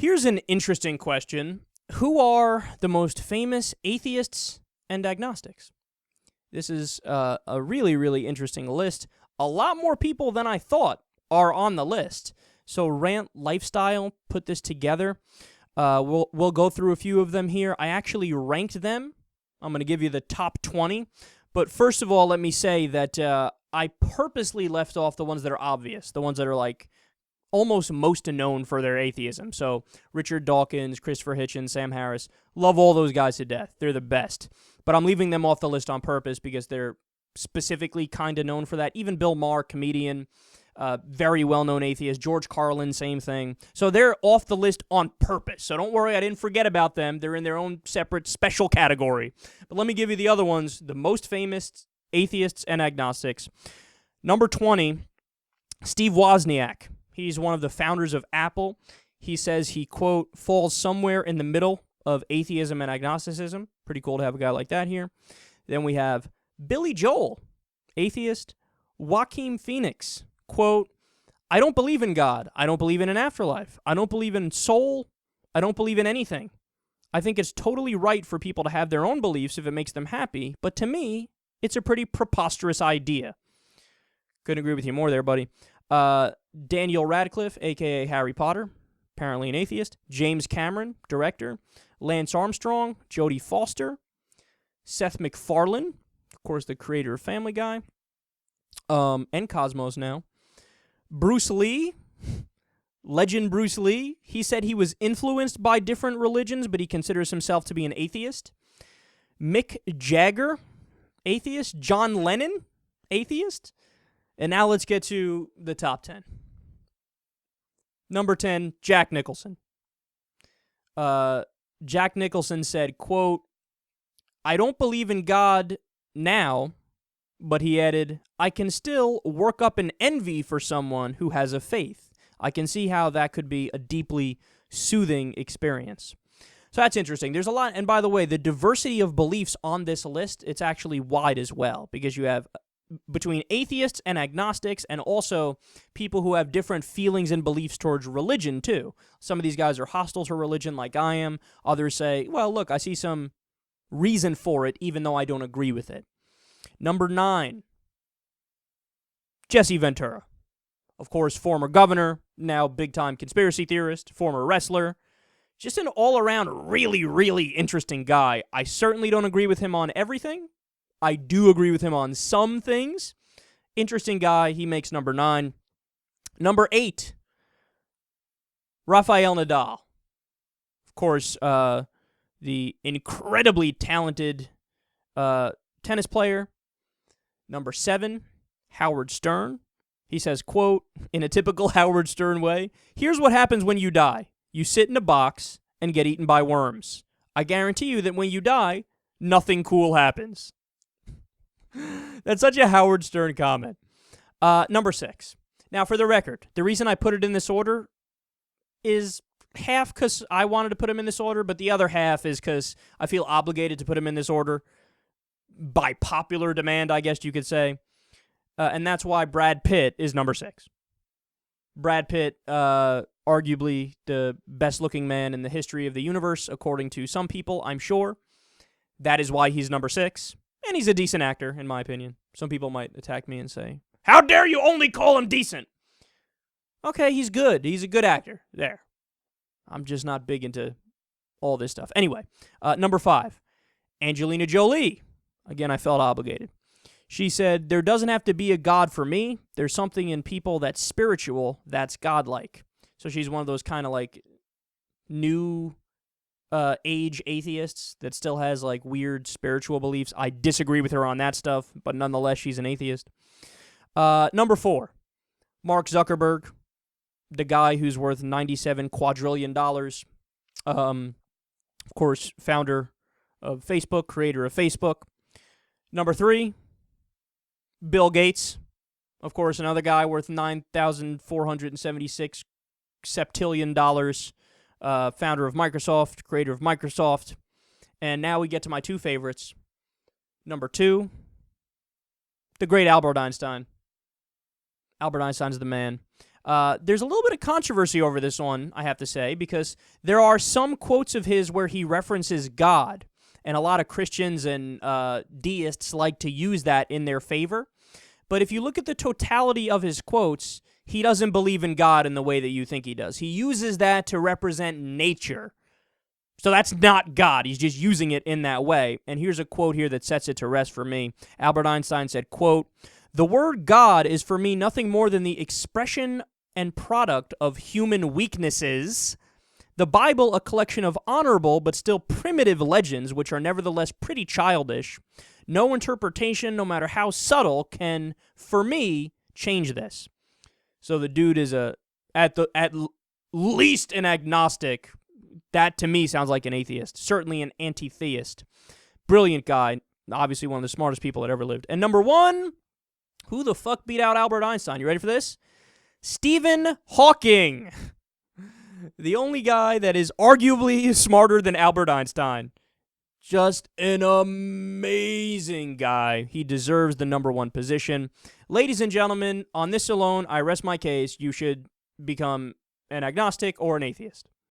Here's an interesting question. Who are the most famous atheists and agnostics? This is a really, really interesting list. A lot more people than I thought are on the list. So Rant Lifestyle put this together. We'll go through a few of them here. I actually ranked them. I'm going to give you the top 20. But first of all, let me say that I purposely left off the ones that are obvious, the ones that are like almost most known for their atheism. So Richard Dawkins, Christopher Hitchens, Sam Harris, love all those guys to death. They're the best. But I'm leaving them off the list on purpose because they're specifically kind of known for that. Even Bill Maher, comedian, very well-known atheist. George Carlin, same thing. So they're off the list on purpose. So don't worry, I didn't forget about them. They're in their own separate special category. But let me give you the other ones, the most famous atheists and agnostics. Number 20, Steve Wozniak. He's one of the founders of Apple. He says he, quote, falls somewhere in the middle of atheism and agnosticism. Pretty cool to have a guy like that here. Then we have Billy Joel, atheist. Joaquin Phoenix, quote, I don't believe in God. I don't believe in an afterlife. I don't believe in soul. I don't believe in anything. I think it's totally right for people to have their own beliefs if it makes them happy, but to me, it's a pretty preposterous idea. Couldn't agree with you more there, buddy. Daniel Radcliffe, a.k.a. Harry Potter, apparently an atheist. James Cameron, director. Lance Armstrong, Jodie Foster. Seth MacFarlane, of course, the creator of Family Guy. And Cosmos now. Bruce Lee, legend Bruce Lee. He said he was influenced by different religions, but he considers himself to be an atheist. Mick Jagger, atheist. John Lennon, atheist. And now let's get to the top 10. Number 10, Jack Nicholson. Jack Nicholson said, quote, I don't believe in God now, but he added, I can still work up an envy for someone who has a faith. I can see how that could be a deeply soothing experience. So that's interesting. There's a lot, and by the way, the diversity of beliefs on this list, it's actually wide as well, because you have between atheists and agnostics, and also people who have different feelings and beliefs towards religion, too. Some of these guys are hostile to religion, like I am. Others say, well, look, I see some reason for it, even though I don't agree with it. Number 9, Jesse Ventura. Of course, former governor, now big-time conspiracy theorist, former wrestler. Just an all-around really, really interesting guy. I certainly don't agree with him on everything. I do agree with him on some things. Interesting guy. He makes number 9. Number 8, Rafael Nadal. Of course, the incredibly talented tennis player. Number 7, Howard Stern. He says, quote, in a typical Howard Stern way, here's what happens when you die. You sit in a box and get eaten by worms. I guarantee you that when you die, nothing cool happens. That's such a Howard Stern comment. Number 6. Now, for the record, the reason I put it in this order is half because I wanted to put him in this order, but the other half is because I feel obligated to put him in this order by popular demand, I guess you could say. And that's why Brad Pitt is number 6. Brad Pitt, arguably the best-looking man in the history of the universe, according to some people, I'm sure. That is why he's number 6. And he's a decent actor, in my opinion. Some people might attack me and say, how dare you only call him decent? Okay, he's good. He's a good actor. There. I'm just not big into all this stuff. Anyway, number 5, Angelina Jolie. Again, I felt obligated. She said, there doesn't have to be a God for me. There's something in people that's spiritual, that's godlike. So she's one of those kind of like new age atheists that still has like weird spiritual beliefs. I disagree with her on that stuff, but nonetheless, she's an atheist. Number 4, Mark Zuckerberg, the guy who's worth $97 quadrillion. Of course, founder of Facebook, creator of Facebook. Number 3, Bill Gates. Of course, another guy worth $9,476 septillion. Founder of Microsoft, creator of Microsoft. And now we get to my 2 favorites. Number 2, the great Albert Einstein. Albert Einstein's the man. There's a little bit of controversy over this one, I have to say, because there are some quotes of his where he references God, and a lot of Christians and deists like to use that in their favor. But if you look at the totality of his quotes, he doesn't believe in God in the way that you think he does. He uses that to represent nature. So that's not God. He's just using it in that way. And here's a quote here that sets it to rest for me. Albert Einstein said, quote, "The word God is for me nothing more than the expression and product of human weaknesses. The Bible a collection of honorable but still primitive legends which are nevertheless pretty childish. No interpretation, no matter how subtle, can, for me, change this." So the dude is at least an agnostic. That, to me, sounds like an atheist. Certainly an anti-theist. Brilliant guy. Obviously one of the smartest people that ever lived. And number one, who the fuck beat out Albert Einstein? You ready for this? Stephen Hawking. The only guy that is arguably smarter than Albert Einstein. Just an amazing guy. He deserves the number one position. Ladies and gentlemen, on this alone, I rest my case. You should become an agnostic or an atheist.